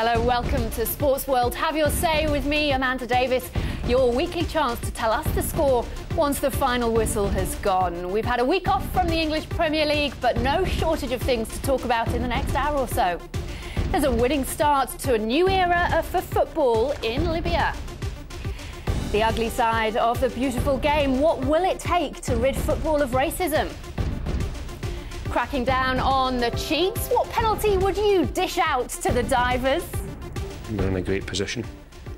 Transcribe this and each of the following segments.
Hello, welcome to Sports World. Have your say with me, Amanda Davis, your weekly chance to tell us the score once the final whistle has gone. We've had a week off from the English Premier League, but no shortage of things to talk about in the next hour or so. There's a winning start to a new era for football in Libya. The ugly side of the beautiful game. What will it take to rid football of racism? Cracking down on the cheats, what penalty would you dish out to the divers? We're in a great position.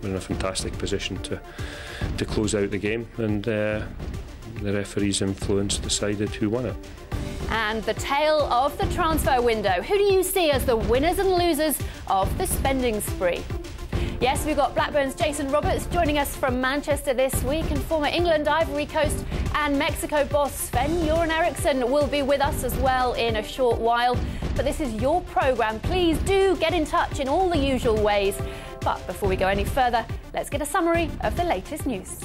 We're in a fantastic position to close out the game, and the referee's influence decided who won it. And the tale of the transfer window. Who do you see as the winners and losers of the spending spree? Yes, we've got Blackburn's Jason Roberts joining us from Manchester this week, and former England, Ivory Coast and Mexico boss Sven Goran Eriksson will be with us as well in a short while. But this is your programme. Please do get in touch in all the usual ways. But before we go any further, let's get a summary of the latest news.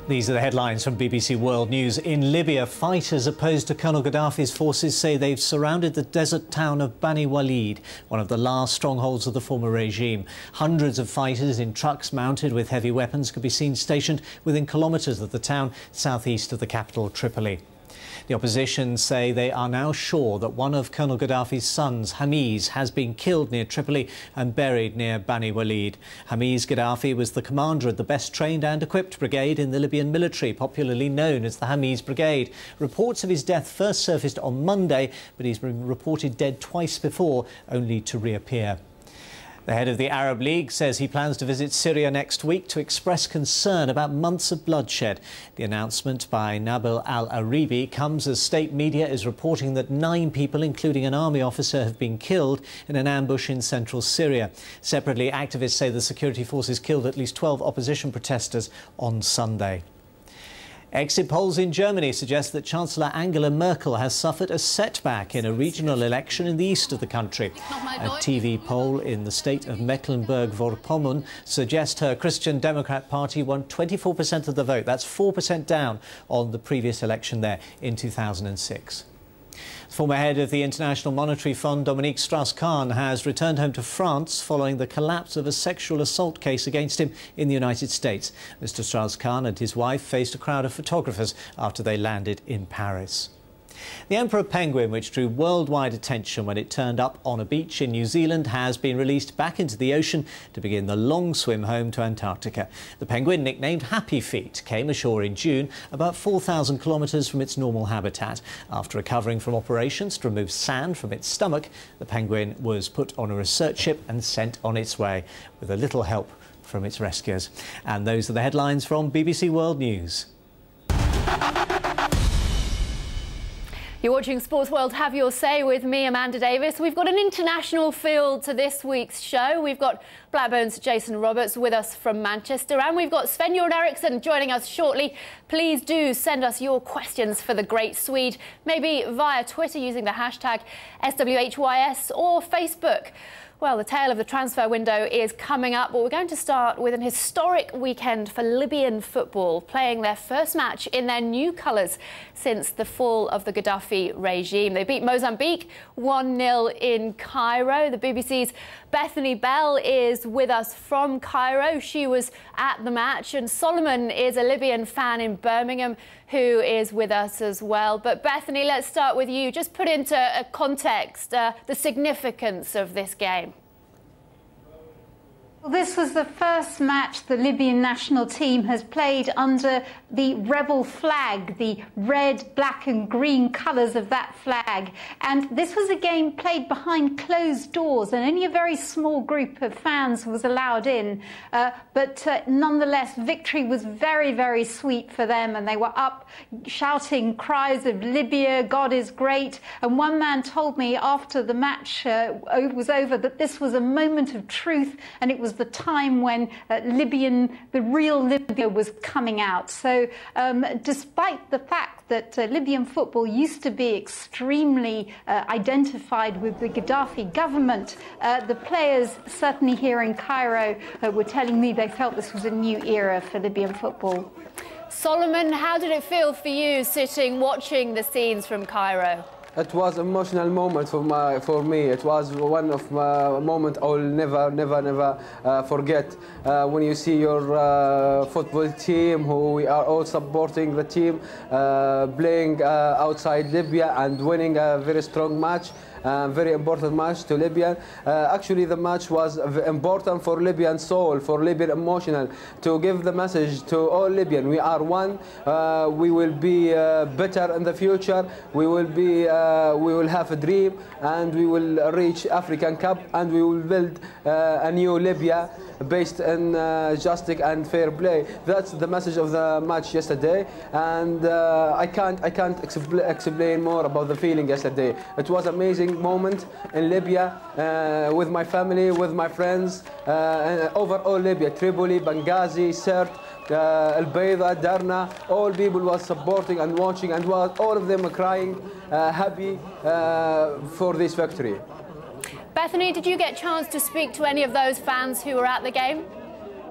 These are the headlines from BBC World News. In Libya, fighters opposed to Colonel Gaddafi's forces say they've surrounded the desert town of Bani Walid, one of the last strongholds of the former regime. Hundreds of fighters in trucks mounted with heavy weapons could be seen stationed within kilometres of the town, southeast of the capital, Tripoli. The opposition say they are now sure that one of Colonel Gaddafi's sons, Hamiz, has been killed near Tripoli and buried near Bani Walid. Hamiz Gaddafi was the commander of the best trained and equipped brigade in the Libyan military, popularly known as the Hamiz Brigade. Reports of his death first surfaced on Monday, but he's been reported dead twice before, only to reappear. The head of the Arab League says he plans to visit Syria next week to express concern about months of bloodshed. The announcement by Nabil al-Aribi comes as state media is reporting that 9 people, including an army officer, have been killed in an ambush in central Syria. Separately, activists say the security forces killed at least 12 opposition protesters on Sunday. Exit polls in Germany suggest that Chancellor Angela Merkel has suffered a setback in a regional election in the east of the country. A TV poll in the state of Mecklenburg-Vorpommern suggests her Christian Democrat Party won 24% of the vote. That's 4% down on the previous election there in 2006. Former head of the International Monetary Fund, Dominique Strauss-Kahn, has returned home to France following the collapse of a sexual assault case against him in the United States. Mr. Strauss-Kahn and his wife faced a crowd of photographers after they landed in Paris. The emperor penguin, which drew worldwide attention when it turned up on a beach in New Zealand, has been released back into the ocean to begin the long swim home to Antarctica. The penguin, nicknamed Happy Feet, came ashore in June, about 4,000 kilometres from its normal habitat. After recovering from operations to remove sand from its stomach, the penguin was put on a research ship and sent on its way, with a little help from its rescuers. And those are the headlines from BBC World News. You're watching Sports World. Have your say with me, Amanda Davis. We've got an international feel to this week's show. We've got Blackburn's Jason Roberts with us from Manchester, and we've got Sven Goran Eriksson joining us shortly. Please do send us your questions for the great Swede, maybe via Twitter using the hashtag SWHYS or Facebook. Well, the tale of the transfer window is coming up, but we're going to start with an historic weekend for Libyan football, playing their first match in their new colours since the fall of the Gaddafi regime. They beat Mozambique 1-0 in Cairo. The BBC's Bethany Bell is with us from Cairo. She was at the match, and Solomon is a Libyan fan in Birmingham who is with us as well. But Bethany, let's start with you. Just put into a context the significance of this game. Well, this was the first match the Libyan national team has played under the rebel flag, the red, black and green colours of that flag. And this was a game played behind closed doors, and only a very small group of fans was allowed in. But nonetheless, victory was very, very sweet for them, and they were up shouting cries of Libya, God is great. And one man told me after the match was over that this was a moment of truth, and it was the time when the real Libya was coming out. So despite the fact that Libyan football used to be extremely identified with the Gaddafi government, the players, certainly here in Cairo, were telling me they felt this was a new era for Libyan football. Solomon, how did it feel for you sitting watching the scenes from Cairo? It was an emotional moment for me. It was one of my moments I will never forget. When you see your football team, who we are all supporting the team, playing outside Libya and winning a very strong match. Very important match to Libya. Actually, the match was important for Libyan soul, for Libyan emotional, to give the message to all Libyan: we are one. We will be better in the future. We will have a dream, and we will reach African Cup, and we will build a new Libya based on justice and fair play. That's the message of the match yesterday, and I can't explain more about the feeling yesterday. It was amazing moment in Libya, with my family, with my friends, over all Libya, Tripoli, Benghazi, Sirte, El Beida, Darna. All people was supporting and watching, and all of them crying, happy for this victory. Bethany, did you get a chance to speak to any of those fans who were at the game?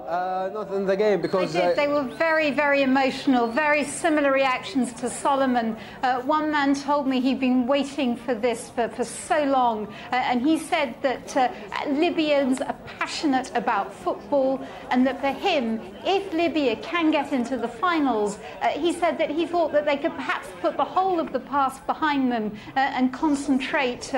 Not in the game, because I did. They were very emotional, very similar reactions to Solomon. One man told me he'd been waiting for this for so long, and he said that Libyans are passionate about football, and that for him, if Libya can get into the finals, he said that he thought that they could perhaps put the whole of the past behind them and concentrate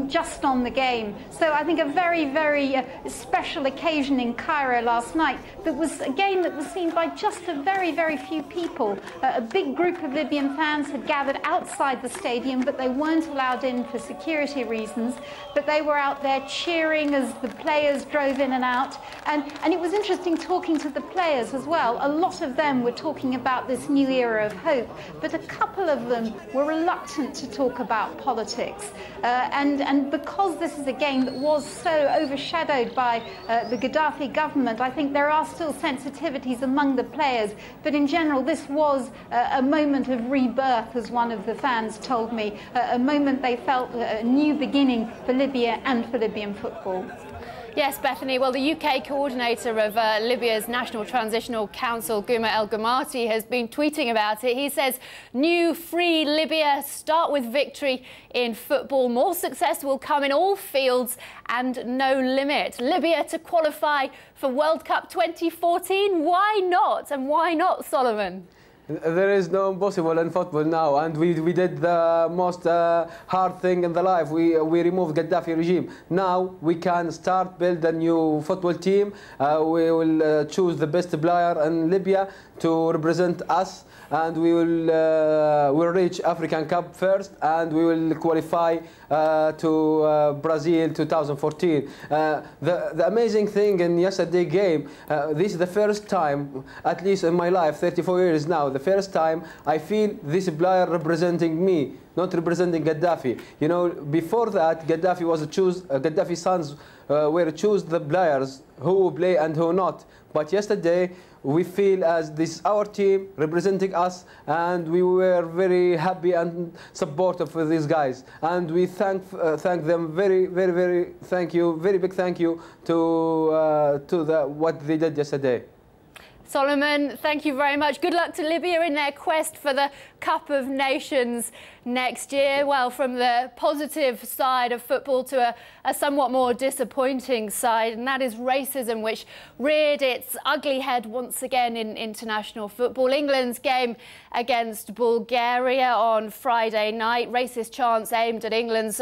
just on the game. So I think a very special occasion in Cairo last night. That was a game that was seen by just a very few people. A big group of Libyan fans had gathered outside the stadium, but they weren't allowed in for security reasons. But they were out there cheering as the players drove in and out. And it was interesting talking to the players as well. A lot of them were talking about this new era of hope, but a couple of them were reluctant to talk about politics. And because this is a game that was so overshadowed by the Gaddafi government, I think there are still sensitivities among the players, but in general this was a moment of rebirth, as one of the fans told me, a moment they felt a new beginning for Libya and for Libyan football. Yes, Bethany. Well, the UK coordinator of Libya's National Transitional Council, Guma El Gamati, has been tweeting about it. He says, "New free Libya, start with victory in football. More success will come in all fields and no limit. Libya to qualify for World Cup 2014. Why not? And why not, Solomon?" There is no impossible in football now, and we did the most hard thing in the life. We removed Gaddafi regime. Now we can start build a new football team. We will choose the best player in Libya to represent us, and we will reach African Cup first, and we will qualify to Brazil 2014. The amazing thing in yesterday's game, this is the first time, at least in my life, 34 years now, the first time I feel this player representing me, not representing Gaddafi. You know, before that, Gaddafi was Gaddafi's sons were choose the players who will play and who not. But yesterday, we feel as this our team representing us, and we were very happy and supportive for these guys. And we thank them very big thank you to what they did yesterday. Solomon, thank you very much. Good luck to Libya in their quest for the Cup of Nations next year. Well, from the positive side of football to a somewhat more disappointing side, and that is racism, which reared its ugly head once again in international football. England's game against Bulgaria on Friday night. Racist chants aimed at England's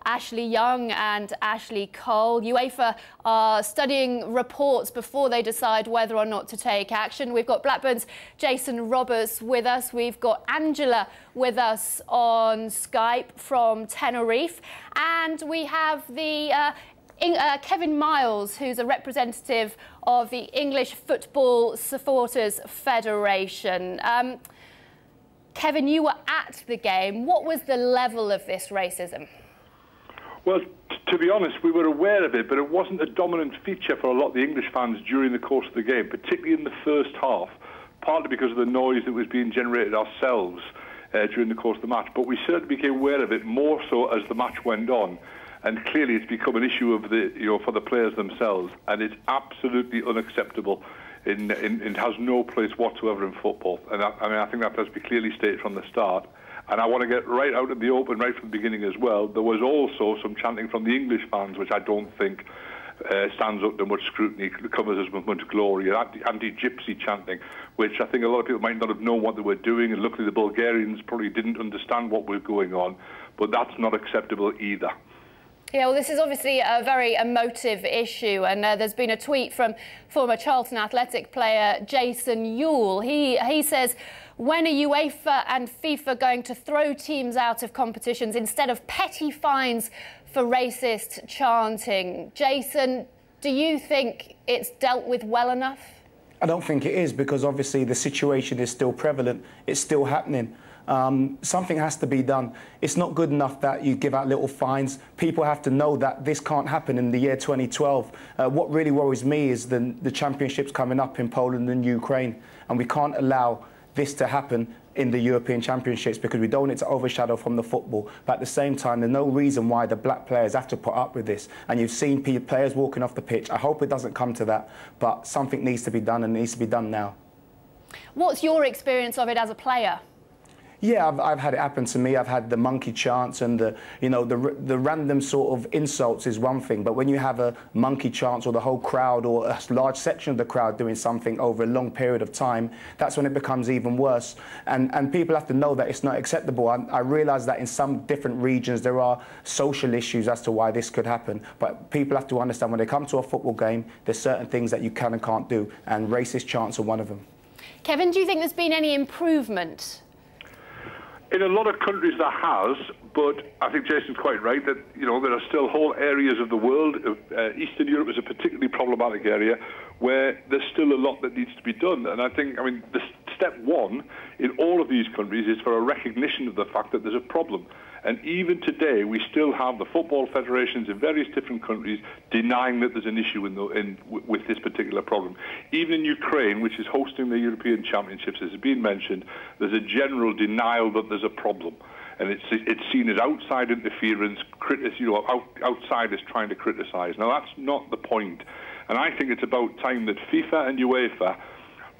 Ashley Young and Ashley Cole. UEFA are studying reports before they decide whether or not to take action. We've got Blackburn's Jason Roberts with us. We've got Angela with us on Skype from Tenerife. And we have the Kevin Miles, who's a representative of the English Football Supporters Federation. Kevin, you were at the game. What was the level of this racism? Well, to be honest, we were aware of it, but it wasn't a dominant feature for a lot of the English fans during the course of the game, particularly in the first half, partly because of the noise that was being generated ourselves during the course of the match. But we certainly became aware of it more so as the match went on. And clearly it's become an issue of for the players themselves, and it's absolutely unacceptable. It has no place whatsoever in football. And I think that has to be clearly stated from the start. And I want to get right out in the open, right from the beginning as well. There was also some chanting from the English fans, which I don't think stands up to much scrutiny, covers as much glory. Anti-gypsy chanting, which I think a lot of people might not have known what they were doing, and luckily the Bulgarians probably didn't understand what was going on. But that's not acceptable either. Yeah, well, this is obviously a very emotive issue, and there's been a tweet from former Charlton Athletic player Jason Ewell. He says, when are UEFA and FIFA going to throw teams out of competitions instead of petty fines for racist chanting? Jason, do you think it's dealt with well enough? I don't think it is, because obviously the situation is still prevalent. It's still happening. Something has to be done. It's not good enough that you give out little fines. People have to know that this can't happen in the year 2012. What really worries me is the championships coming up in Poland and Ukraine, and we can't allow this to happen in the European Championships because we don't want it to overshadow from the football. But at the same time, there's no reason why the black players have to put up with this. And you've seen players walking off the pitch. I hope it doesn't come to that, but something needs to be done, and it needs to be done now. What's your experience of it as a player? Yeah, I've had it happen to me. I've had the monkey chants and the random sort of insults is one thing, but when you have a monkey chants or the whole crowd or a large section of the crowd doing something over a long period of time, that's when it becomes even worse. And people have to know that it's not acceptable. I realise that in some different regions there are social issues as to why this could happen, but people have to understand when they come to a football game, there's certain things that you can and can't do, and racist chants are one of them. Kevin, do you think there's been any improvement? In a lot of countries there has, but I think Jason's quite right that, you know, there are still whole areas of the world. Eastern Europe is a particularly problematic area where there's still a lot that needs to be done. And I think, the step one in all of these countries is for a recognition of the fact that there's a problem. And even today, we still have the football federations in various different countries denying that there's an issue with this particular problem. Even in Ukraine, which is hosting the European Championships, as has been mentioned, there's a general denial that there's a problem. And it's seen as outside interference, outsiders trying to criticise. Now, that's not the point. And I think it's about time that FIFA and UEFA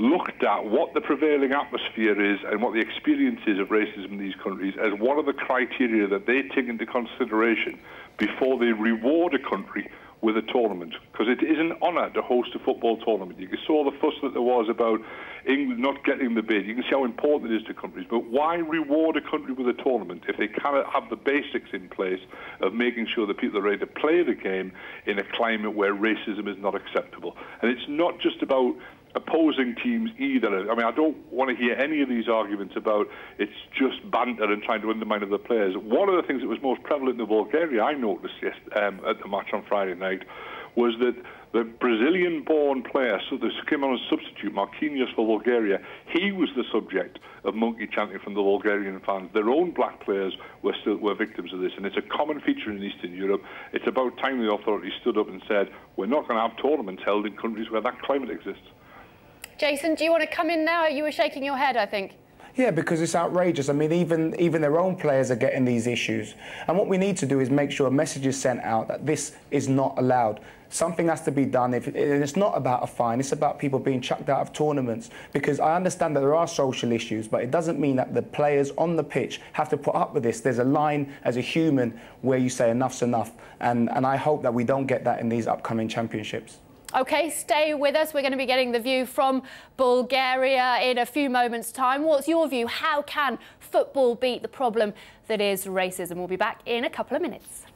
looked at what the prevailing atmosphere is and what the experience is of racism in these countries as one of the criteria that they take into consideration before they reward a country with a tournament. Because it is an honour to host a football tournament. You saw the fuss that there was about England not getting the bid. You can see how important it is to countries. But why reward a country with a tournament if they cannot have the basics in place of making sure that people are ready to play the game in a climate where racism is not acceptable? And it's not just about opposing teams either. I don't want to hear any of these arguments about it's just banter and trying to undermine other players. One of the things that was most prevalent in Bulgaria, I noticed at the match on Friday night, was that the Brazilian-born player, so this came on as substitute, Marquinhos for Bulgaria, he was the subject of monkey chanting from the Bulgarian fans. Their own black players were victims of this, and it's a common feature in Eastern Europe. It's about time the authorities stood up and said, we're not going to have tournaments held in countries where that climate exists. Jason, do you want to come in now? You were shaking your head, I think. Yeah, because it's outrageous. Even their own players are getting these issues. And what we need to do is make sure a message is sent out that this is not allowed. Something has to be done. And it's not about a fine. It's about people being chucked out of tournaments. Because I understand that there are social issues, but it doesn't mean that the players on the pitch have to put up with this. There's a line as a human where you say enough's enough. And I hope that we don't get that in these upcoming championships. OK, stay with us. We're going to be getting the view from Bulgaria in a few moments' time. What's your view? How can football beat the problem that is racism? We'll be back in a couple of minutes.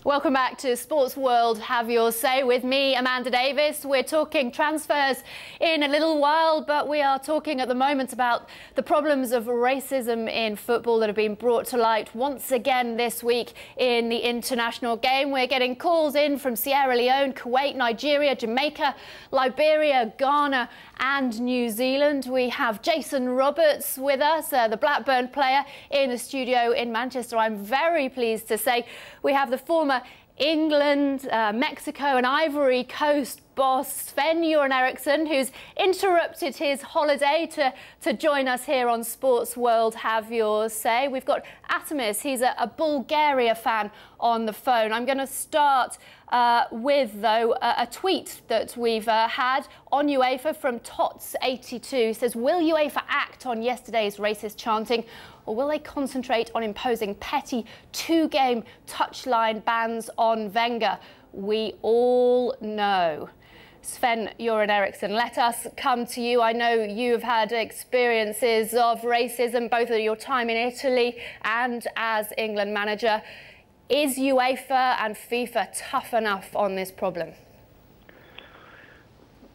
Welcome back to Sports World Have Your Say with me, Amanda Davis. We're talking transfers in a little while, but we are talking at the moment about the problems of racism in football that have been brought to light once again this week in the international game. We're getting calls in from Sierra Leone, Kuwait, Nigeria, Jamaica, Liberia, Ghana and New Zealand. We have Jason Roberts with us, the Blackburn player, in the studio in Manchester. I'm very pleased to say we have the former England, Mexico and Ivory Coast boss Sven Goran Eriksson, who's interrupted his holiday to join us here on Sports World Have Your Say. We've got Atamis, he's a Bulgaria fan, on the phone. I'm going to start with, though, a tweet that we've had on UEFA from Tots82. Says, will UEFA act on yesterday's racist chanting, or will they concentrate on imposing petty two-game touchline bans on Wenger? We all know. Sven Goran Eriksson, let us come to you. I know you've had experiences of racism, both at your time in Italy and as England manager. Is UEFA and FIFA tough enough on this problem?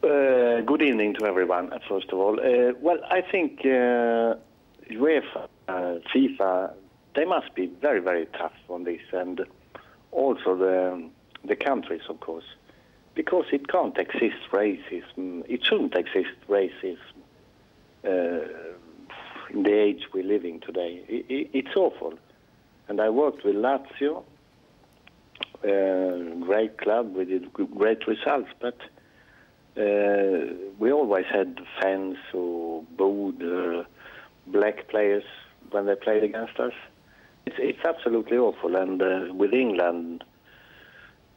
Good evening to everyone, first of all. Well, I think UEFA, FIFA, they must be very, very tough on this, and also the countries, of course, because it can't exist racism. It shouldn't exist racism in the age we're living today. It's awful. And I worked with Lazio, great club, we did great results, but we always had fans who booed black players when they played against us. It's absolutely awful. And with England,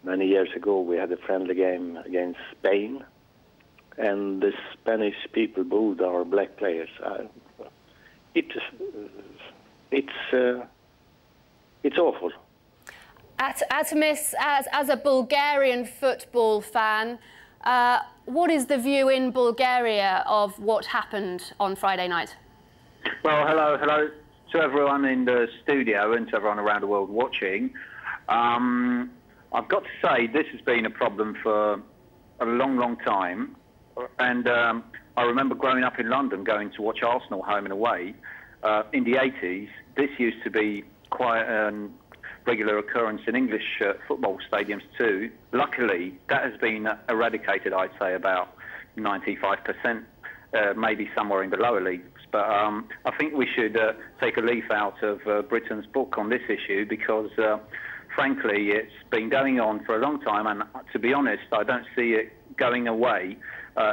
many years ago, we had a friendly game against Spain, and the Spanish people booed our black players. It's awful. Atamis, as a Bulgarian football fan, what is the view in Bulgaria of what happened on Friday night? Well, hello to everyone in the studio and to everyone around the world watching. I've got to say this has been a problem for a long, long time. And I remember growing up in London, going to watch Arsenal home and away. In the 80s, this used to be quite a regular occurrence in English football stadiums too. Luckily, that has been eradicated, I'd say, about 95%, maybe somewhere in the lower leagues. But I think we should take a leaf out of Britain's book on this issue because, frankly, it's been going on for a long time, and to be honest, I don't see it going away.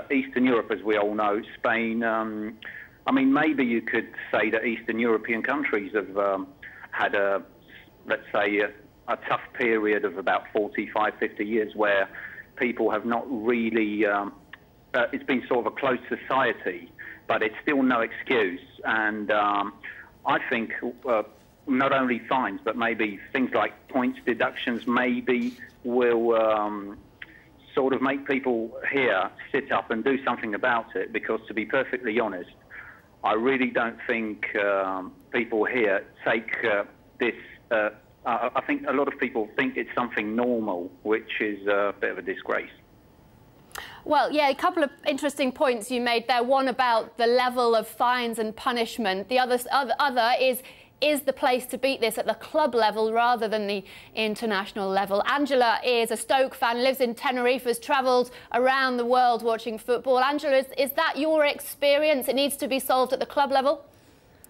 Eastern Europe, as we all know, Spain, I mean, maybe you could say that Eastern European countries have had let's say, a tough period of about 45, 50 years where people have not really, it's been sort of a closed society, but it's still no excuse. And I think not only fines, but maybe things like points deductions maybe will sort of make people here sit up and do something about it, because to be perfectly honest, I really don't think people here take this. I think a lot of people think it's something normal, which is a bit of a disgrace. Well, yeah, a couple of interesting points you made there. One about the level of fines and punishment. The other is the place to beat this at the club level rather than the international level. Angela is a Stoke fan, lives in Tenerife, has travelled around the world watching football. Angela, is that your experience? It needs to be solved at the club level?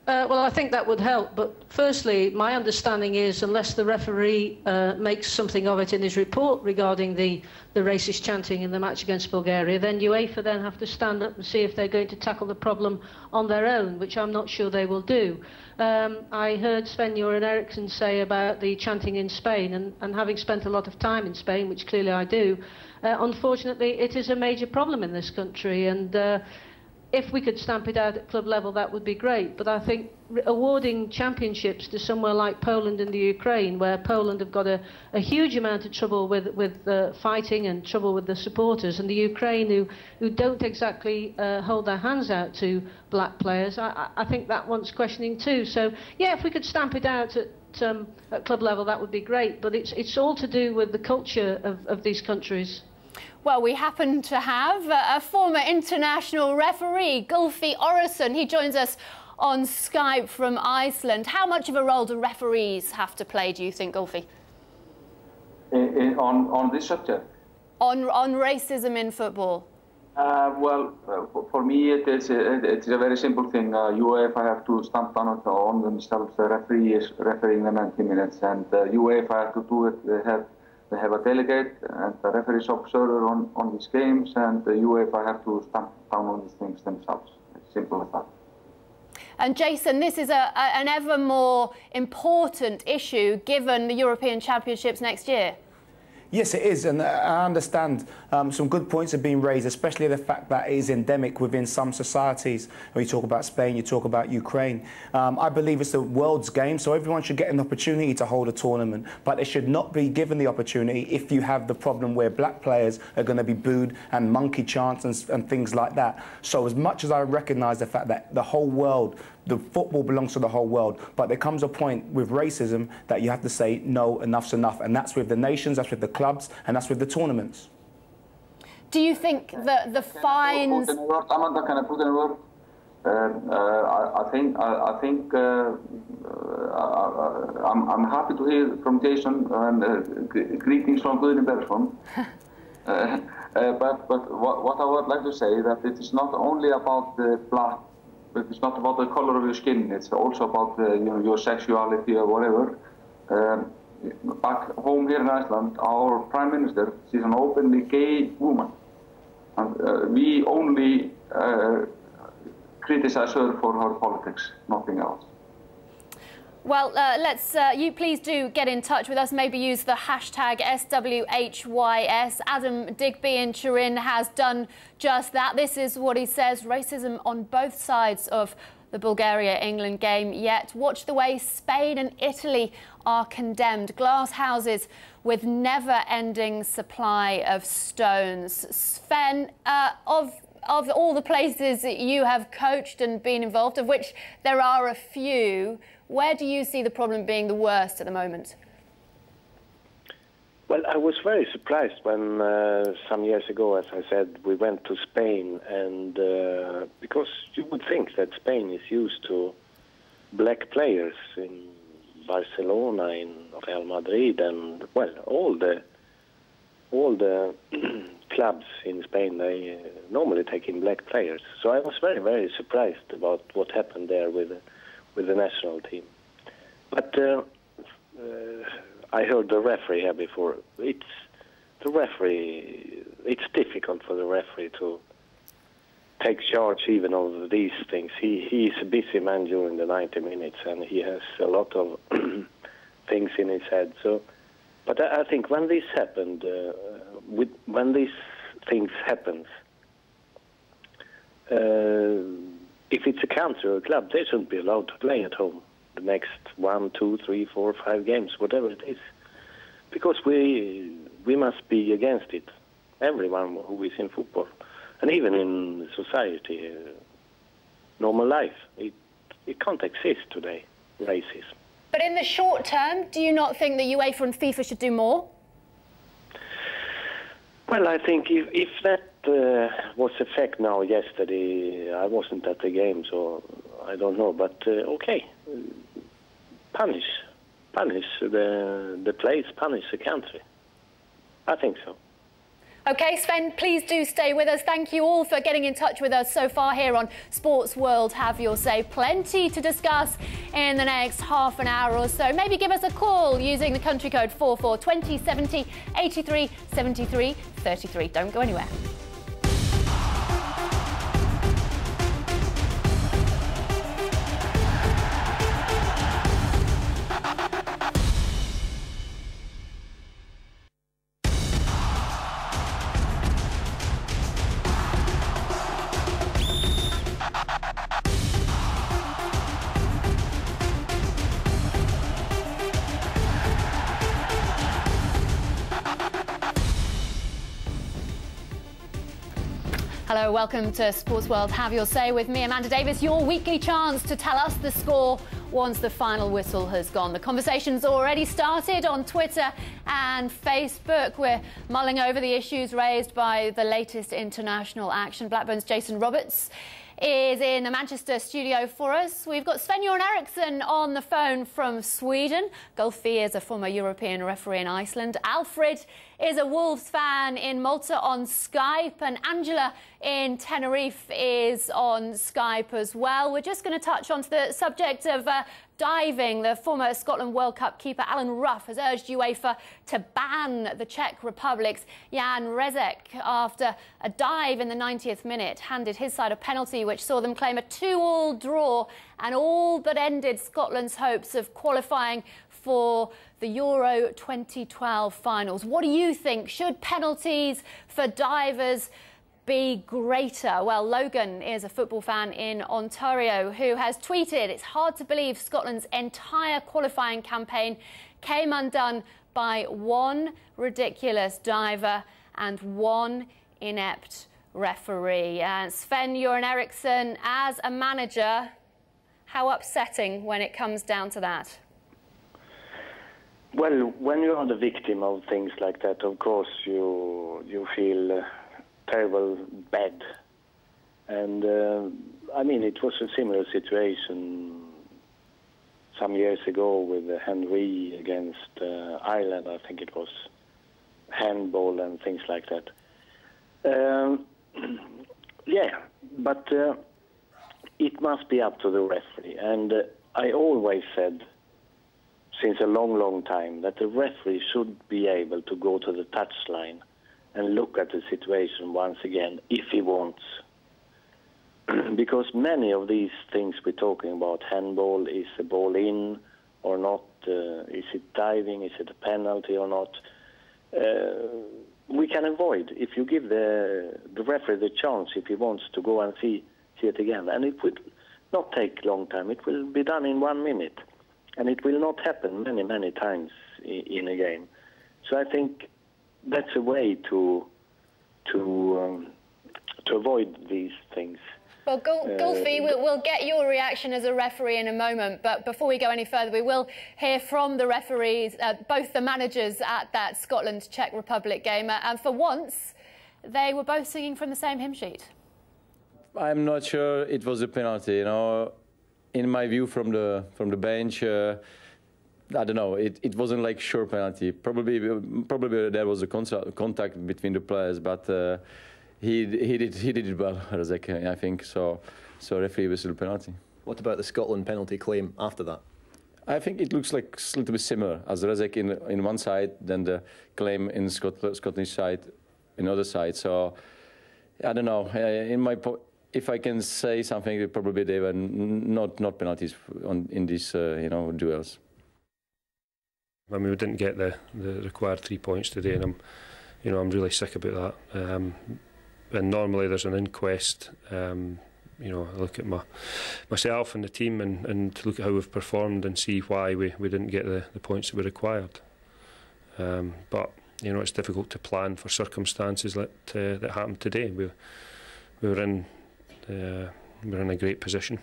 Well, I think that would help. But firstly, my understanding is unless the referee makes something of it in his report regarding the racist chanting in the match against Bulgaria, then UEFA then have to stand up and see if they're going to tackle the problem on their own, which I'm not sure they will do. I heard Sven Goran Eriksson say about the chanting in Spain, and having spent a lot of time in Spain, which clearly I do, unfortunately it is a major problem in this country. And if we could stamp it out at club level, that would be great. But I think awarding championships to somewhere like Poland and the Ukraine, where Poland have got a huge amount of trouble with fighting and trouble with the supporters, and the Ukraine who don't exactly hold their hands out to black players, I think that wants questioning too. So yeah, if we could stamp it out at club level, that would be great. But it's all to do with the culture of these countries. Well, we happen to have a former international referee, Ivory Eriksson. He joins us on Skype from Iceland. How much of a role do referees have to play, do you think, Ivory? On this subject? On racism in football? For me, it's a very simple thing. UEFA have to stamp down on themselves. The referee is refereeing the 90 minutes, and UEFA have to do it. They have a delegate and a referees observer on these games, and the UEFA have to stamp down on these things themselves. It's simple as that. And Jason, this is an ever more important issue given the European Championships next year. Yes, it is, and I understand some good points have been raised, especially the fact that it is endemic within some societies. When you talk about Spain, you talk about Ukraine. I believe it's the world's game, so everyone should get an opportunity to hold a tournament, but they should not be given the opportunity if you have the problem where black players are going to be booed and monkey chants and things like that. So as much as I recognise the fact that the whole world, the football belongs to the whole world, but there comes a point with racism that you have to say, no, enough's enough. And that's with the nations, that's with the clubs, and that's with the tournaments. Do you think that the fines... Amanda, can I put in a word? I'm happy to hear from Jason, and greetings from Guðni Bergsson. But what I would like to say that it is not only about the black. It's not about the color of your skin. It's also about your sexuality or whatever. Back home here in Iceland, our Prime Minister, she's an openly gay woman, and we only criticize her for her politics, nothing else. Well, you please do get in touch with us. Maybe use the hashtag SWHYS. Adam Digby in Turin has done just that. This is what he says: racism on both sides of the Bulgaria-England game. Yet watch the way Spain and Italy are condemned. Glass houses with never-ending supply of stones. Sven, of all the places that you have coached and been involved, of which there are a few, where do you see the problem being the worst at the moment? Well, I was very surprised when some years ago, as I said, we went to Spain, and because you would think that Spain is used to black players in Barcelona, in Real Madrid, and well, all the clubs in Spain, they normally take in black players. So I was very, very surprised about what happened there with the national team. But I heard the referee here before. It's difficult for the referee to take charge even of these things. He is a busy man during the 90 minutes, and he has a lot of things in his head. So, but I think when this happened, when these things happens, if it's a country or a club, they shouldn't be allowed to play at home the next 1, 2, 3, 4, 5 games, whatever it is, because we must be against it. Everyone who is in football, and even in society, normal life, it can't exist today, racism. But in the short term, do you not think that UEFA and FIFA should do more? Well, I think if that was a fact now yesterday, I wasn't at the game, so I don't know. But okay, punish the place, punish the country. I think so. OK, Sven, please do stay with us. Thank you all for getting in touch with us so far here on Sports World Have Your Say. Plenty to discuss in the next half an hour or so. Maybe give us a call using the country code 442070 83 73 33. Don't go anywhere. Hello, welcome to Sports World Have Your Say with me, Amanda Davis, your weekly chance to tell us the score once the final whistle has gone. The conversation's already started on Twitter and Facebook. We're mulling over the issues raised by the latest international action. Blackburn's Jason Roberts is in the Manchester studio for us. We've got Sven Goran Eriksson on the phone from Sweden. Gulfi is a former European referee in Iceland. Alfred is a Wolves fan in Malta on Skype, and Angela in Tenerife is on Skype as well. We're just going to touch on the subject of diving. The former Scotland World Cup keeper Alan Rough has urged UEFA to ban the Czech Republic's Jan Rezek after a dive in the 90th minute handed his side a penalty which saw them claim a 2-2 draw and all but ended Scotland's hopes of qualifying for the Euro 2012 finals. What do you think? Should penalties for divers be greater? Well, Logan is a football fan in Ontario who has tweeted, "It's hard to believe Scotland's entire qualifying campaign came undone by one ridiculous diver and one inept referee." And Sven Goran Eriksson, as a manager, how upsetting when it comes down to that? Well, when you are the victim of things like that, of course you feel terrible bad. And I mean, it was a similar situation some years ago with Henry against Ireland. I think it was handball and things like that. Yeah, but it must be up to the referee. And I always said, since a long, long time, that the referee should be able to go to the touchline and look at the situation once again, if he wants. Because many of these things we're talking about, handball, is the ball in or not, is it diving, is it a penalty or not, we can avoid if you give the referee the chance, if he wants to go and see it again. And it will not take a long time. It will be done in 1 minute. And it will not happen many, many times in a game. So I think that's a way to avoid these things. Well, Gulfi, we'll get your reaction as a referee in a moment, but before we go any further, we will hear from the referees, both the managers at that Scotland-Czech Republic game, and for once, they were both singing from the same hymn sheet. I'm not sure it was a penalty, you know. In my view, from the bench, I don't know. It wasn't like sure penalty. Probably there was a contact between the players, but he did it well, Rezek, I think. So referee whistled penalty. What about the Scotland penalty claim after that? I think it looks like a little bit similar as Rezek in one side, then the claim in Scottish side, in other side. So I don't know. If I can say something, probably they were not penalties in these duels. I mean, we didn't get the required 3 points today, and I'm really sick about that. And normally there's an inquest. I look at myself and the team and look at how we've performed and see why we didn't get the points that we required. But it's difficult to plan for circumstances that happened today. We were in a great position.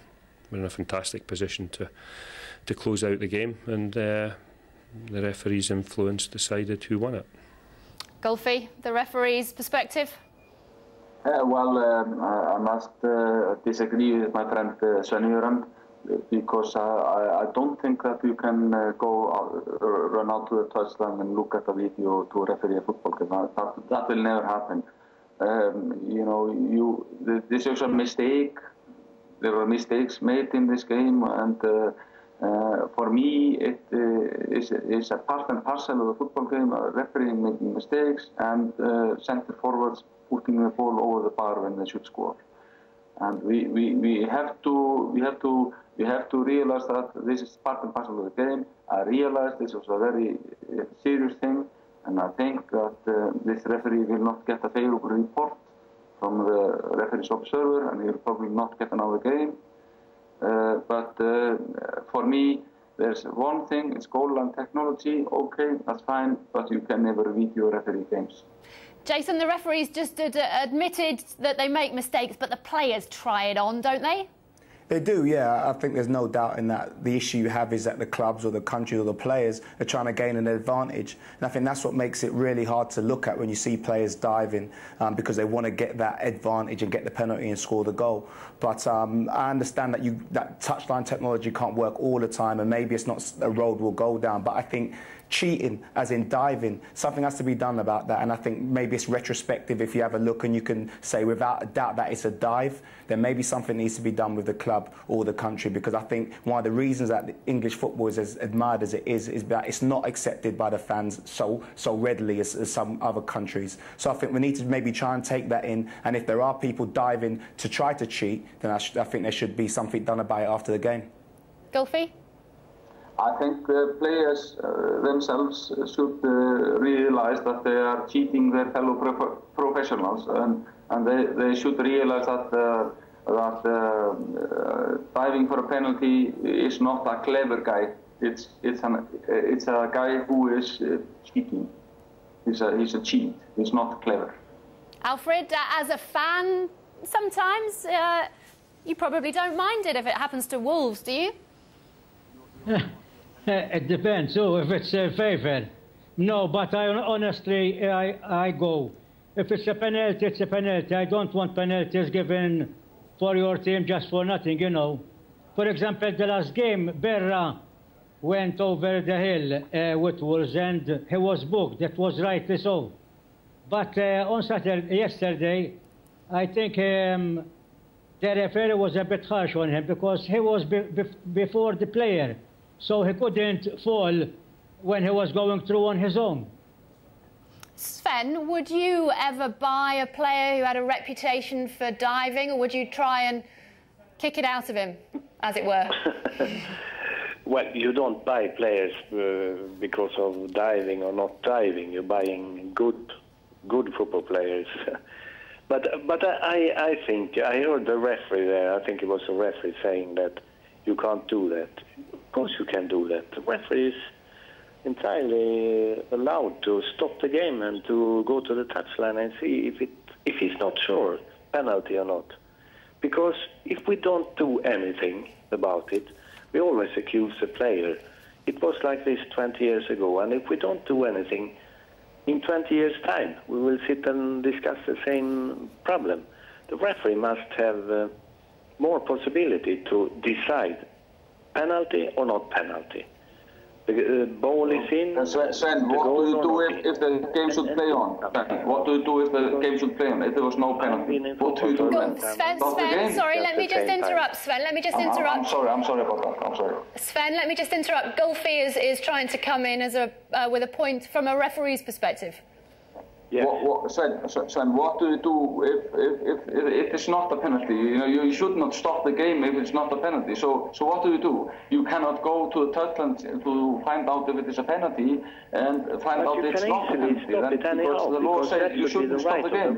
We're in a fantastic position to close out the game, and the referee's influence decided who won it. Gulfi, the referee's perspective? I must disagree with my friend Sven Goran, because I don't think that you can run out to the touchline and look at a video to referee a football game. That will never happen. This is a mistake. There were mistakes made in this game, and for me, it is a part and parcel of the football game. Refereeing making mistakes and centre forwards putting the ball over the bar when they should score. And we have to realize that this is part and parcel of the game. I realize this was a very serious thing. And I think that this referee will not get a favourable report from the referee's observer, and he will probably not get another game. But for me, there's one thing, it's goal line technology. Okay, that's fine, but you can never video referee games. Jason, the referees just admitted that they make mistakes, but the players try it on, don't they? They do, yeah. I think there's no doubt in that. The issue you have is that the clubs or the country or the players are trying to gain an advantage. And I think that's what makes it really hard to look at when you see players diving because they want to get that advantage and get the penalty and score the goal. But I understand that that touchline technology can't work all the time, and maybe it's not a road we'll go down. But I think cheating, as in diving, something has to be done about that. And I think maybe it's retrospective. If you have a look and you can say without a doubt that it's a dive, then maybe something needs to be done with the club or the country, because I think one of the reasons that the English football is as admired as it is that it's not accepted by the fans so readily as some other countries. So I think we need to maybe try and take that in, and if there are people diving to try to cheat, then I think there should be something done about it after the game. Gylfi? I think the players themselves should realise that they are cheating their fellow professionals, and they should realise that diving for a penalty is not a clever guy. It's a guy who is cheating. He's a cheat. He's not clever. Alfred, as a fan, sometimes you probably don't mind it if it happens to Wolves, do you? It depends. So if it's a favour, no. But honestly, I go. If it's a penalty, it's a penalty. I don't want penalties given for your team just for nothing, you know. For example, the last game, Berra went over the hill with Wolves and he was booked. That was rightly so. But on yesterday, I think the referee was a bit harsh on him because he was before the player. So he couldn't fall when he was going through on his own. Sven, would you ever buy a player who had a reputation for diving, or would you try and kick it out of him, as it were? Well, you don't buy players because of diving or not diving. You're buying good football players. But I think, I heard the referee there, I think it was a referee saying that you can't do that. Of course you can do that. The referee is entirely allowed to stop the game and to go to the touchline and see if he's not sure, penalty or not. Because if we don't do anything about it, we always accuse the player. It was like this 20 years ago, and if we don't do anything, in 20 years' time, we will sit and discuss the same problem. The referee must have more possibility to decide penalty or not penalty. The ball is in. Sven, what do you do if the game should play on? What do you do if the game should play on? If there was no penalty, what do you do? Sven, sorry, let me just interrupt. Sven, let me just interrupt. I'm sorry about that. I'm sorry. Sven, let me just interrupt. Gylfi is trying to come in as with a point from a referee's perspective. Yes. Sven, what do you do if it's not a penalty? You know, you should not stop the game if it's not a penalty. So what do? You cannot go to the touchline to find out if it is a penalty and find out if it's not a penalty. Because the law says you shouldn't stop the game.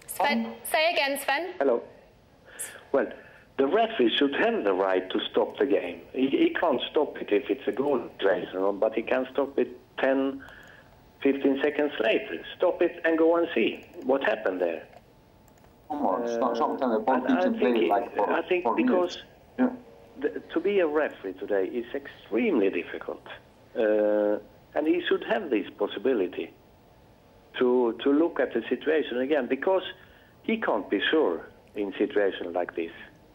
Sven, say again, Sven. Hello. Well, the referee should have the right to stop the game. He can't stop it if it's a goal, but he can stop it 10-15 seconds later. Stop it and go and see what happened there. Come on, it's not something that both teams can play like for I think because to be a referee today is extremely difficult. And he should have this possibility to look at the situation again, because he can't be sure in situations like this.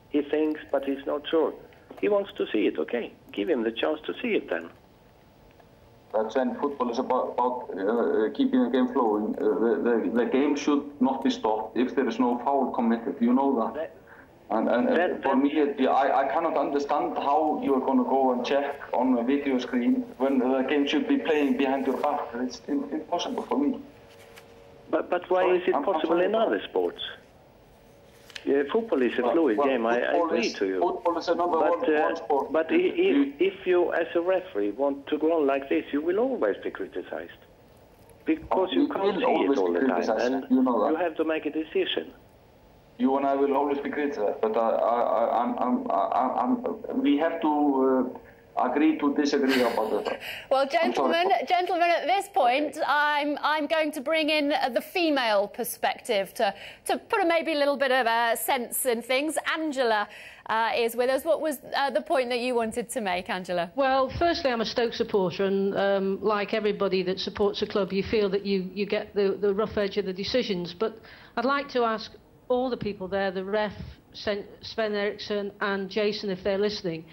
He thinks, but he's not sure. He wants to see it, okay. Give him the chance to see it then. That's when football is about keeping the game flowing. The game should not be stopped if there is no foul committed. You know that. And for me, I cannot understand how you are going to go and check on a video screen when the game should be playing behind your back. It's impossible for me. But why is it possible in other sports? Yeah, football is a fluid game, I agree to you. Football is another one sport. But if you, as a referee, want to go on like this, you will always be criticized. Because you can't see it all the time, and you have to make a decision. You and I will always be criticized, but we have to agree to disagree about that. Well, gentlemen, at this point, I'm going to bring in the female perspective to put maybe a little bit of sense in things. Angela is with us. What was the point that you wanted to make, Angela? Well, firstly, I'm a Stoke supporter, and like everybody that supports a club, you feel that you get the rough edge of the decisions. But I'd like to ask all the people there, the ref, Sven Eriksson and Jason, if they're listening,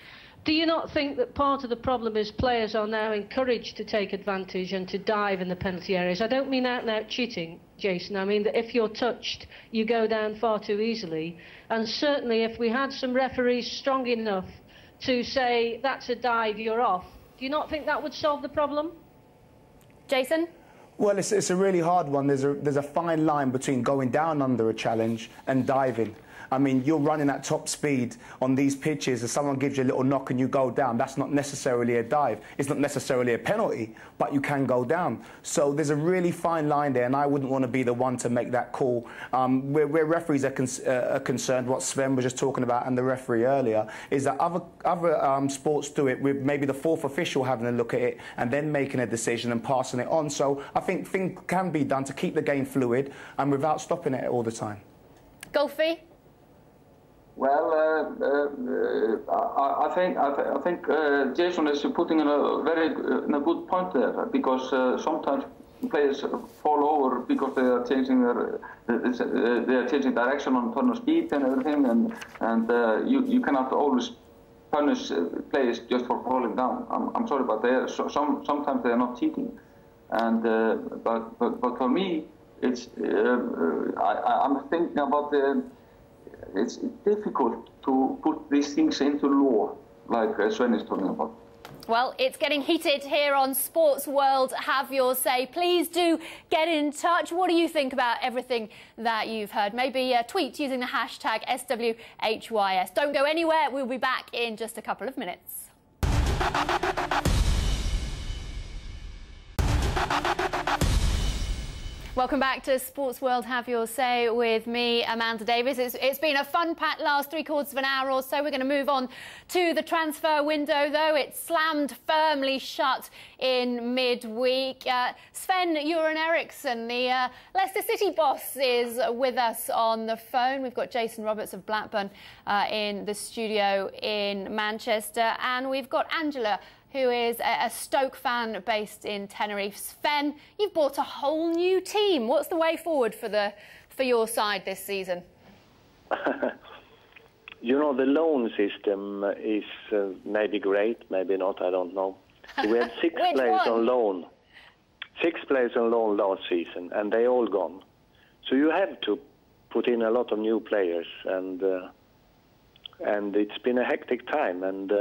do you not think that part of the problem is players are now encouraged to take advantage and to dive in the penalty areas? I don't mean out-and-out cheating, Jason. I mean that if you're touched, you go down far too easily. And certainly if we had some referees strong enough to say, that's a dive, you're off, do you not think that would solve the problem? Jason? Well, it's a really hard one. There's a fine line between going down under a challenge and diving. I mean, you're running at top speed on these pitches, and someone gives you a little knock and you go down. That's not necessarily a dive. It's not necessarily a penalty, but you can go down. So there's a really fine line there, and I wouldn't want to be the one to make that call. Where referees are concerned, what Sven was just talking about and the referee earlier, is that other sports do it with maybe the fourth official having a look at it and then making a decision and passing it on. So I think things can be done to keep the game fluid and without stopping it all the time. Golfy? Well, I think Jason is putting in a good point there, because sometimes players fall over because they are changing direction on turn of speed and everything, and you cannot always punish players just for falling down. I'm sorry, but sometimes they are not cheating, and but for me, it's I'm thinking about it's difficult to put these things into law, like Sven is talking about. Well, it's getting heated here on Sports World. Have your say. Please do get in touch. What do you think about everything that you've heard? Maybe tweet using the hashtag SWHYS. Don't go anywhere. We'll be back in just a couple of minutes. Welcome back to Sports World. Have your say with me, Amanda Davis. It's been a fun-packed last three-quarters of an hour or so. We're going to move on to the transfer window, though. It's slammed firmly shut in midweek. Sven Goran Eriksson, the Leicester City boss, is with us on the phone. We've got Jason Roberts of Blackburn in the studio in Manchester. And we've got Angela, who is a Stoke fan based in Tenerife. Sven, you've bought a whole new team. What's the way forward for your side this season? You know, the loan system is maybe great, maybe not, I don't know. We had six players on loan. 6 players on loan last season, and they all gone. So you have to put in a lot of new players, and it's been a hectic time, and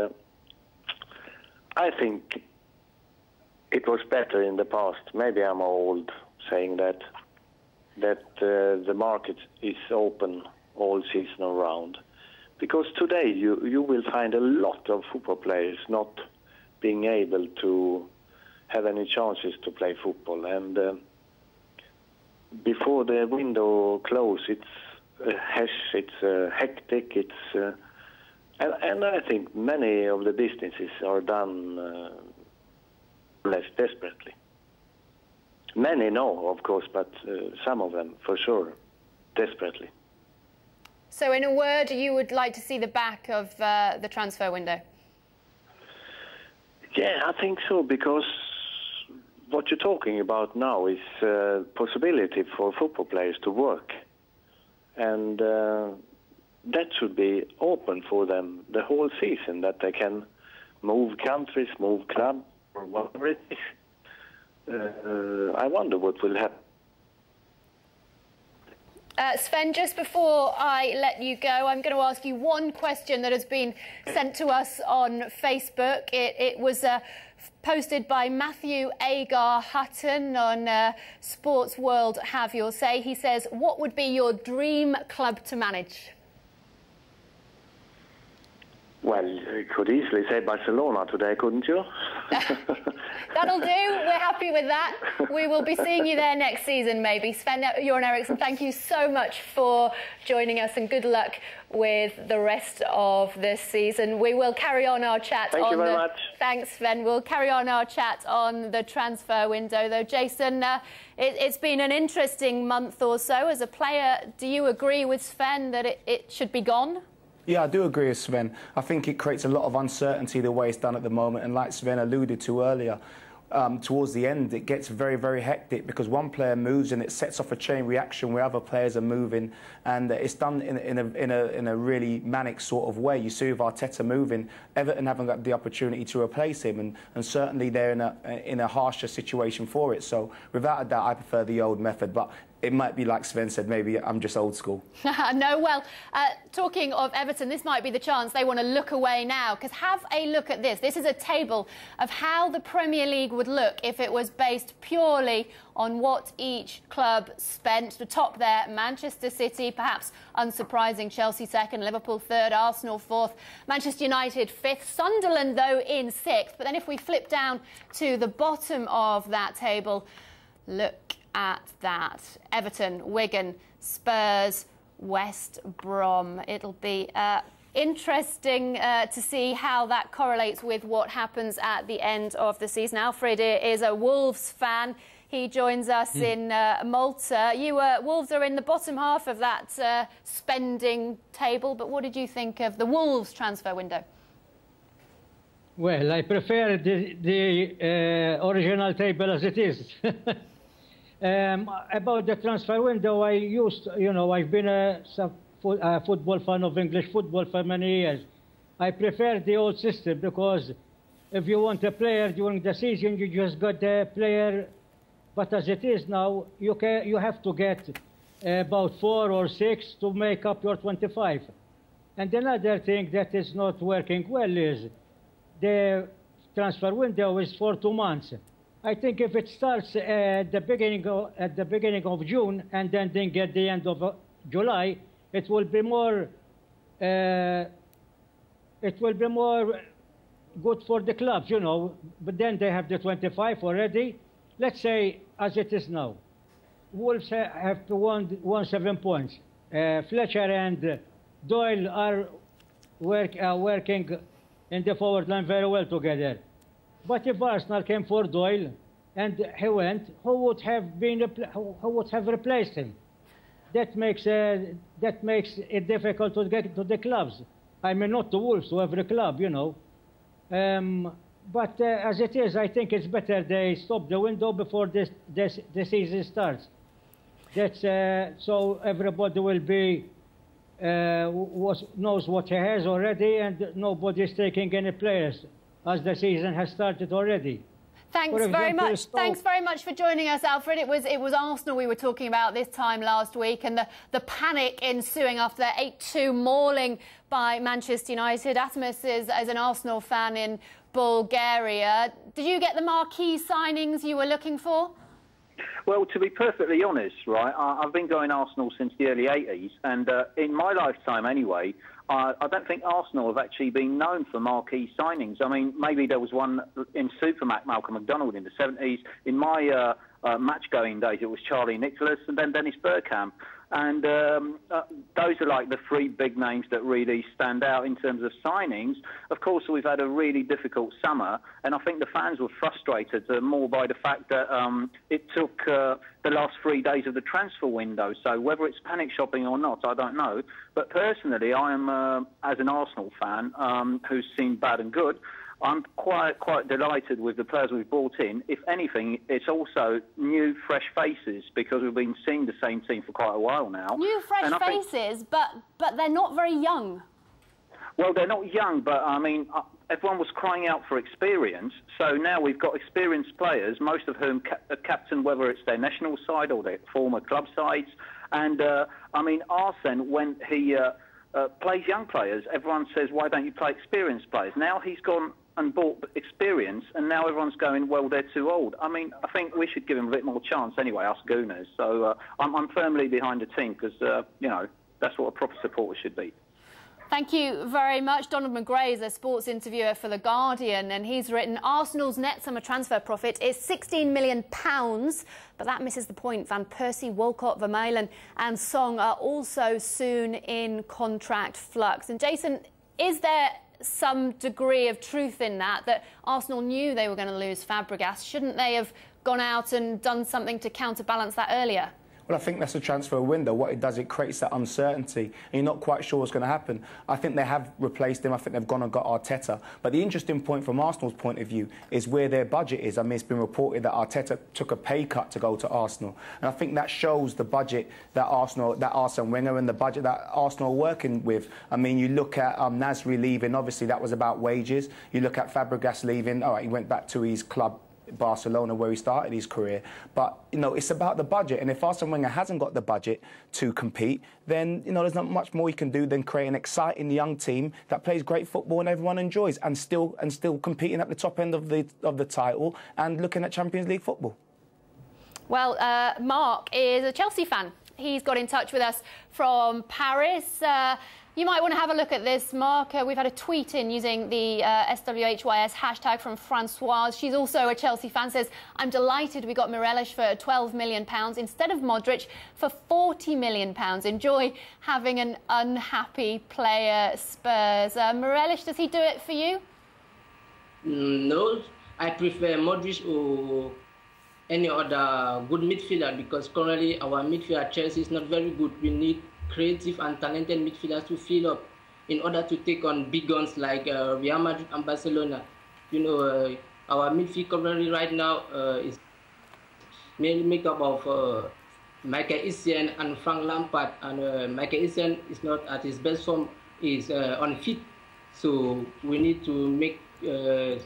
I think it was better in the past. Maybe I'm old saying that the market is open all season around. Because today you will find a lot of football players not being able to have any chances to play football. And before the window closes, it's hectic, and I think many of the businesses are done less desperately. Many no, of course, but some of them, for sure, desperately. So in a word, you would like to see the back of the transfer window? Yeah, I think so, because what you're talking about now is possibility for football players to work. And that should be open for them the whole season, that they can move countries, move clubs, or whatever it is. I wonder what will happen. Sven, just before I let you go, I'm going to ask you one question that has been sent to us on Facebook. It was posted by Matthew Agar Hutton on Sports World. Have your say. He says, what would be your dream club to manage? Well, you could easily say Barcelona today, couldn't you? That'll do. We're happy with that. We will be seeing you there next season, maybe. Sven Goran Eriksson, thank you so much for joining us, and good luck with the rest of this season. We will carry on our chat. Thank you very much. Thanks, Sven. We'll carry on our chat on the transfer window, though. Jason, it's been an interesting month or so. As a player, do you agree with Sven that it should be gone? Yeah, I do agree with Sven. I think it creates a lot of uncertainty the way it's done at the moment, and like Sven alluded to earlier, towards the end it gets very, very hectic because one player moves and it sets off a chain reaction where other players are moving, and it's done in a really manic sort of way. You see with Arteta moving, Everton haven't got the opportunity to replace him, and certainly they're in a harsher situation for it. So without a doubt, I prefer the old method, but it might be like Sven said, maybe I'm just old school. No, well, talking of Everton, this might be the chance they want to look away now, because have a look at this. This is a table of how the Premier League would look if it was based purely on what each club spent. The top there, Manchester City, perhaps unsurprising, Chelsea second, Liverpool third, Arsenal fourth, Manchester United fifth, Sunderland, though, in sixth. But then if we flip down to the bottom of that table, look at that. Everton, Wigan, Spurs, West Brom. It'll be interesting to see how that correlates with what happens at the end of the season. Alfred is a Wolves fan. He joins us in Malta. Wolves are in the bottom half of that spending table, but what did you think of the Wolves transfer window? Well, I prefer the original table as it is. About the transfer window, I've been a football fan of English football for many years. I prefer the old system because if you want a player during the season, you just got the player. But as it is now, you have to get about 4 or 6 to make up your 25. And another thing that is not working well is the transfer window is for 2 months. I think if it starts at the beginning of June and then at the end of July, it will be more good for the clubs, But then they have the 25 already. Let's say as it is now, Wolves have won 7 points. Fletcher and Doyle are working in the forward line very well together. But if Arsenal came for Doyle and he went, who would have replaced him? That makes it difficult to get to the clubs. I mean, not the Wolves, to every club, But as it is, I think it's better they stop the window before the season starts. That's so everybody will be knows what he has already, and nobody's taking any players, as the season has started already. Thanks very much. Thanks very much for joining us, Alfred. It was Arsenal we were talking about this time last week, and the panic ensuing after their 8-2 mauling by Manchester United. Atmas is an Arsenal fan in Bulgaria. Did you get the marquee signings you were looking for? Well, to be perfectly honest, right, I've been going Arsenal since the early 80s, and in my lifetime anyway, I don't think Arsenal have actually been known for marquee signings. I mean, maybe there was one in Supermac, Malcolm McDonald, in the 70s. In my match-going days, it was Charlie Nicholas and then Dennis Bergkamp. And those are like the 3 big names that really stand out in terms of signings. Of course, we've had a really difficult summer, and I think the fans were frustrated more by the fact that it took the last 3 days of the transfer window. So whether it's panic shopping or not, I don't know. But personally, I am, as an Arsenal fan who's seen bad and good, I'm quite delighted with the players we've brought in. If anything, it's also new, fresh faces, because we've been seeing the same team for quite a while now. New, fresh faces, but they're not very young. Well, they're not young, but, I mean, everyone was crying out for experience. So now we've got experienced players, most of whom captain, whether it's their national side or their former club sides. And, I mean, Arsene, when he plays young players, everyone says, why don't you play experienced players? Now he's gone and bought experience, and now everyone's going, well, they're too old. I mean, I think we should give him a bit more chance anyway, us Gooners. So I'm firmly behind the team because, that's what a proper supporter should be. Thank you very much. Donald McGray is a sports interviewer for The Guardian, and he's written Arsenal's net summer transfer profit is £16 million, but that misses the point. Van Persie, Walcott, Vermaelen and Song are also soon in contract flux. And Jason, is there some degree of truth in that Arsenal knew they were going to lose Fabregas? Shouldn't they have gone out and done something to counterbalance that earlier? Well, I think that's a transfer window. What it does, it creates that uncertainty, and you're not quite sure what's going to happen. I think they have replaced him. I think they've gone and got Arteta. But the interesting point from Arsenal's point of view is where their budget is. I mean, it's been reported that Arteta took a pay cut to go to Arsenal, and I think that shows the budget that Arsene Wenger and the budget that Arsenal are working with. I mean, you look at Nasri leaving. Obviously, that was about wages. You look at Fabregas leaving. All right, he went back to his club, Barcelona, where he started his career. But, you know, it's about the budget. And if Arsene Wenger hasn't got the budget to compete, then, you know, there's not much more he can do than create an exciting young team that plays great football and everyone enjoys, and still competing at the top end of the title and looking at Champions League football. Well, Mark is a Chelsea fan. He's got in touch with us from Paris. You might want to have a look at this, Mark. We've had a tweet in using the SWHYS hashtag from Francoise. She's also a Chelsea fan, says, I'm delighted we got Mireles for £12 million instead of Modric for £40 million. Enjoy having an unhappy player, Spurs. Mireles, does he do it for you? No, I prefer Modric or any other good midfielder, because currently our midfield at Chelsea is not very good. We need creative and talented midfielders to fill up in order to take on big guns like Real Madrid and Barcelona. You know, our midfield currently right now is mainly made up of Michael Essien and Frank Lampard, and Michael Essien is not at his best form, is unfit. So we need to make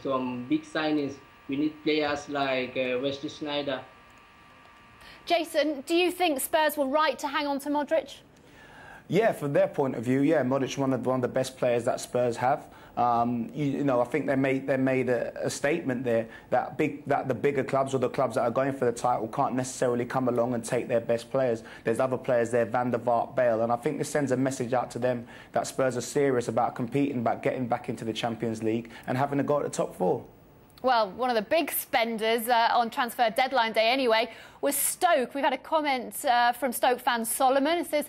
some big signings. We need players like Wesley Sneijder. Jason, do you think Spurs were right to hang on to Modric? Yeah, from their point of view, yeah, Modric one of the best players that Spurs have. You know, I think they made a statement there that the bigger clubs or the clubs that are going for the title can't necessarily come along and take their best players. There's other players there, Van der Vaart, Bale, and I think this sends a message out to them that Spurs are serious about competing, about getting back into the Champions League and having a go at the top four. Well, one of the big spenders on transfer deadline day anyway was Stoke. We've had a comment from Stoke fan Solomon. It says,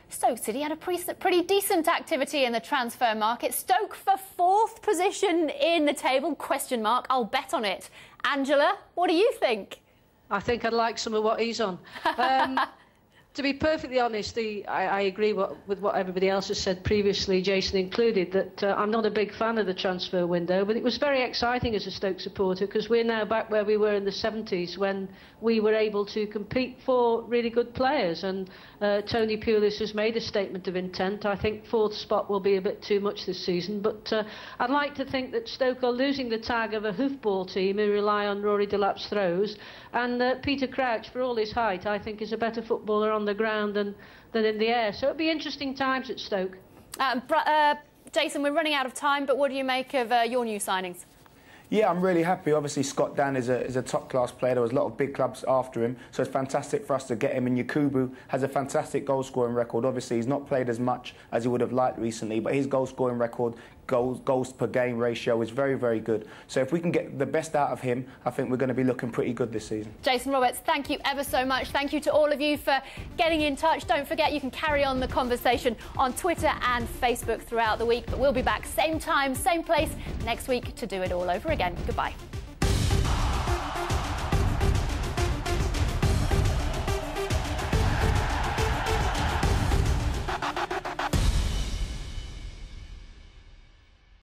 Stoke City had a pretty decent activity in the transfer market. Stoke for 4th position in the table, question mark. I'll bet on it. Angela, what do you think? I think I'd like some of what he's on. To be perfectly honest, I agree with what everybody else has said previously, Jason included, that I'm not a big fan of the transfer window, but it was very exciting as a Stoke supporter because we're now back where we were in the 70s when we were able to compete for really good players. And Tony Pulis has made a statement of intent. I think 4th spot will be a bit too much this season, but I'd like to think that Stoke are losing the tag of a hoofball team who rely on Rory Delap's throws. And Peter Crouch, for all his height, I think is a better footballer on the ground than in the air. So it'll be interesting times at Stoke. Jason, we're running out of time, but what do you make of your new signings? Yeah, I'm really happy. Obviously, Scott Dan is a top-class player. There was a lot of big clubs after him, so it's fantastic for us to get him. And Yakubu has a fantastic goal-scoring record. Obviously, he's not played as much as he would have liked recently, but his goal-scoring record, goals per game ratio is very, very good. So if we can get the best out of him, I think we're going to be looking pretty good this season. Jason Roberts, thank you ever so much. Thank you to all of you for getting in touch. Don't forget you can carry on the conversation on Twitter and Facebook throughout the week. But we'll be back same time, same place next week to do it all over again. Goodbye.